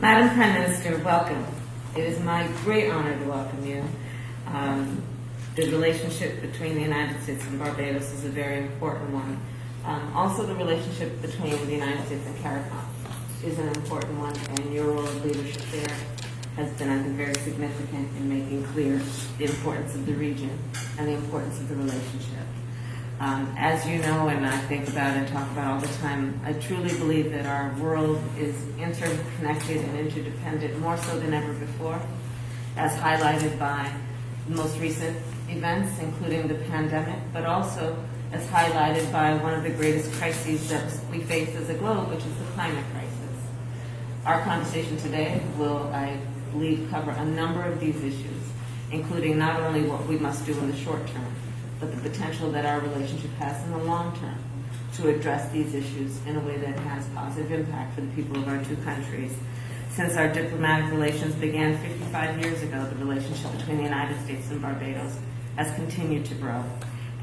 Madam Prime Minister, welcome. It is my great honor to welcome you. The relationship between the United States and Barbados is a very important one. Also, the relationship between the United States and CARICOM is an important one, and your role of leadership there has been, I think, very significant in making clear the importance of the region and the importance of the relationship. As you know, and I think about and talk about all the time, I truly believe that our world is interconnected and interdependent more so than ever before, as highlighted by the most recent events, including the pandemic, but also as highlighted by one of the greatest crises that we face as a globe, which is the climate crisis. Our conversation today will, I believe, cover a number of these issues, including not only what we must do in the short term, but the potential that our relationship has in the long term to address these issues in a way that has positive impact for the people of our two countries. Since our diplomatic relations began 55 years ago, the relationship between the United States and Barbados has continued to grow.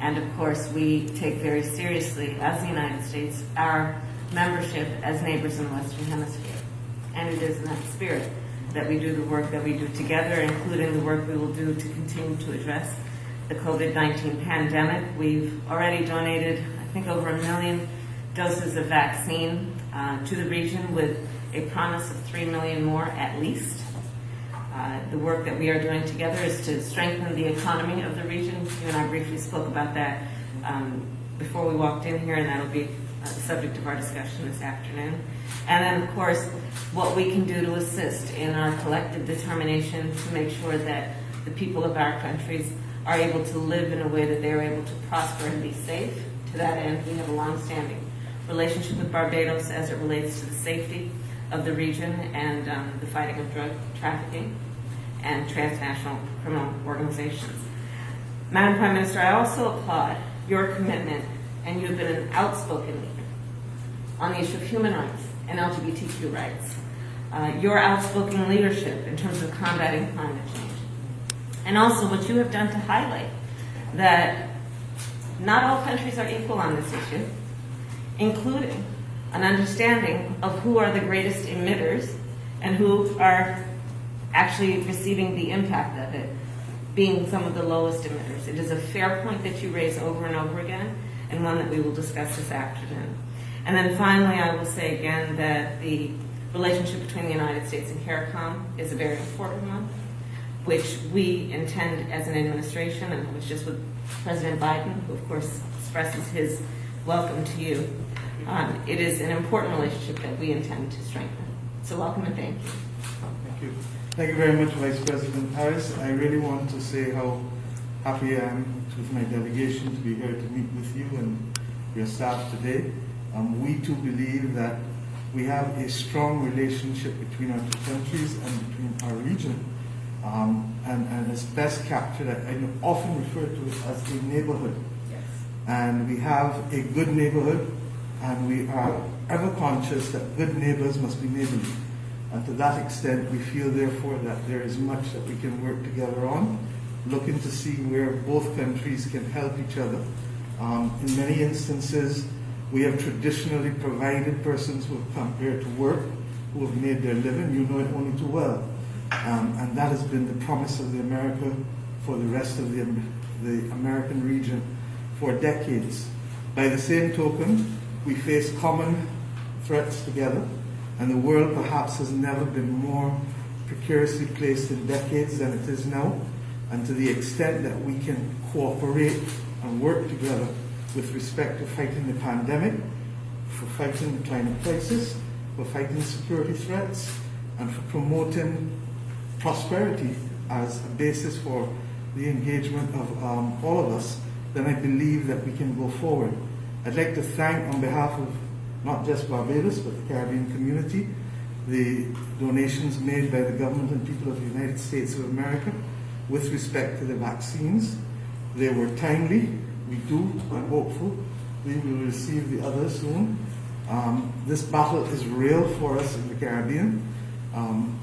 And of course, we take very seriously, as the United States, our membership as neighbors in the Western Hemisphere. And it is in that spirit that we do the work that we do together, including the work we will do to continue to address the COVID-19 pandemic. We've already donated, I think, over 1 million doses of vaccine to the region, with a promise of 3 million more at least. The work that we are doing together is to strengthen the economy of the region. You and I briefly spoke about that before we walked in here, and that'll be the subject of our discussion this afternoon. And then, of course, what we can do to assist in our collective determination to make sure that the people of our countries are able to live in a way that they are able to prosper and be safe. To that end, we have a long-standing relationship with Barbados as it relates to the safety of the region and the fighting of drug trafficking and transnational criminal organizations. Madam Prime Minister, I also applaud your commitment, and you've been an outspoken leader on the issue of human rights and LGBTQ rights. Your outspoken leadership in terms of combating climate change. And also what you have done to highlight that not all countries are equal on this issue, including an understanding of who are the greatest emitters and who are actually receiving the impact of it, being some of the lowest emitters. It is a fair point that you raise over and over again, and one that we will discuss this afternoon. And then finally, I will say again that the relationship between the United States and CARICOM is a very important one, which we intend as an administration, and I was just with President Biden, who of course expresses his welcome to you. It is an important relationship that we intend to strengthen. So welcome and thank you. Thank you. Thank you very much, Vice President Harris. I really want to say how happy I am with my delegation to be here to meet with you and your staff today. We too believe that we have a strong relationship between our two countries and between our region. And it's best captured, I often refer to it as a neighborhood. Yes. And we have a good neighborhood, and we are ever conscious that good neighbors must be neighborly. And to that extent, we feel, therefore, that there is much that we can work together on, looking to see where both countries can help each other. In many instances, we have traditionally provided persons who have come here to work, who have made their living. You know it only too well. And that has been the promise of the America for the rest of the American region for decades. By the same token, we face common threats together, and the world perhaps has never been more precariously placed in decades than it is now. And to the extent that we can cooperate and work together with respect to fighting the pandemic, for fighting the climate crisis, for fighting security threats, and for promoting prosperity as a basis for the engagement of all of us, then I believe that we can go forward. I'd like to thank, on behalf of not just Barbados, but the Caribbean community, the donations made by the government and people of the United States of America with respect to the vaccines. They were timely. We do, I'm hopeful, we will receive the others soon. This battle is real for us in the Caribbean,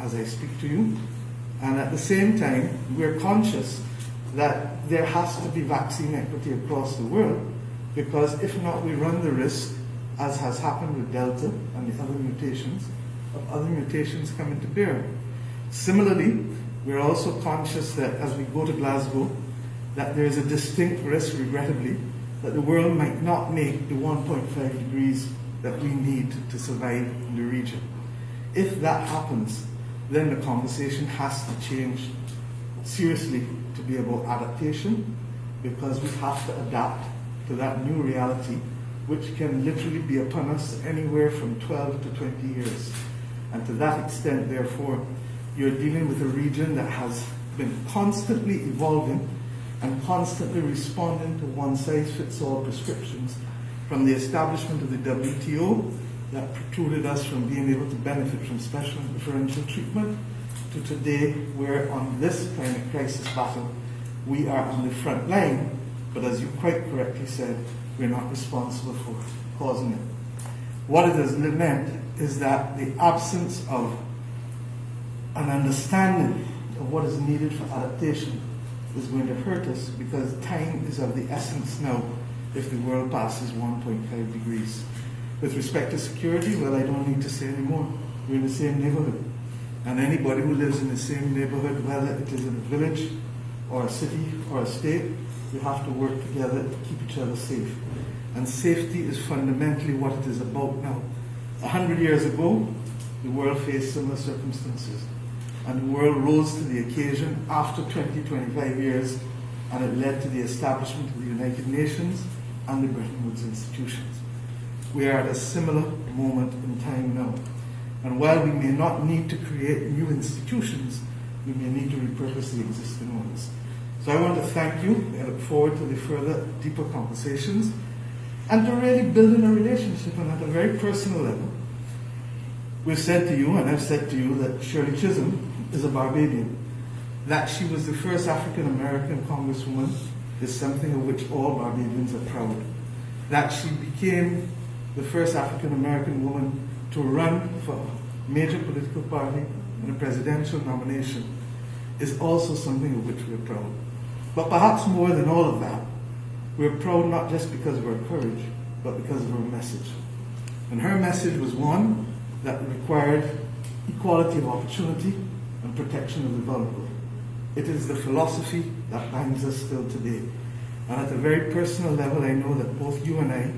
as I speak to you. And at the same time, we're conscious that there has to be vaccine equity across the world, because if not, we run the risk, as has happened with Delta and the other mutations, of other mutations come into bear. Similarly, we're also conscious that as we go to Glasgow, that there is a distinct risk, regrettably, that the world might not make the 1.5 degrees that we need to survive in the region. If that happens, then the conversation has to change seriously to be about adaptation, because we have to adapt to that new reality, which can literally be upon us anywhere from 12 to 20 years. And to that extent, therefore, you're dealing with a region that has been constantly evolving and constantly responding to one-size-fits-all prescriptions, from the establishment of the WTO that precluded us from being able to benefit from special and differential treatment, to today, where on this climate crisis battle, we are on the front line, but as you quite correctly said, we're not responsible for causing it. What it has meant is that the absence of an understanding of what is needed for adaptation is going to hurt us, because time is of the essence now if the world passes 1.5 degrees. With respect to security, well, I don't need to say anymore. We're in the same neighborhood. And anybody who lives in the same neighborhood, whether it is in a village or a city or a state, we have to work together to keep each other safe. And safety is fundamentally what it is about now. 100 years ago, the world faced similar circumstances. And the world rose to the occasion after 25 years, and it led to the establishment of the United Nations and the Bretton Woods institutions. We are at a similar moment in time now. And while we may not need to create new institutions, we may need to repurpose the existing ones. So I want to thank you. I look forward to the further, deeper conversations, and to really building a relationship, and at a very personal level. We've said to you, and I've said to you, that Shirley Chisholm is a Barbadian. That she was the first African-American congresswoman is something of which all Barbadians are proud. That she became the first African-American woman to run for a major political party in a presidential nomination is also something of which we're proud. But perhaps more than all of that, we're proud not just because of her courage, but because of her message. And her message was one that required equality of opportunity and protection of the vulnerable. It is the philosophy that binds us still today. And at a very personal level, I know that both you and I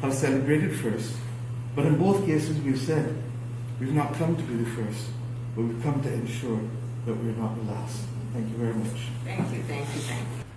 have celebrated first, but in both cases we've said, we've not come to be the first, but we've come to ensure that we're not the last. Thank you very much. Thank you, thank you, thank you.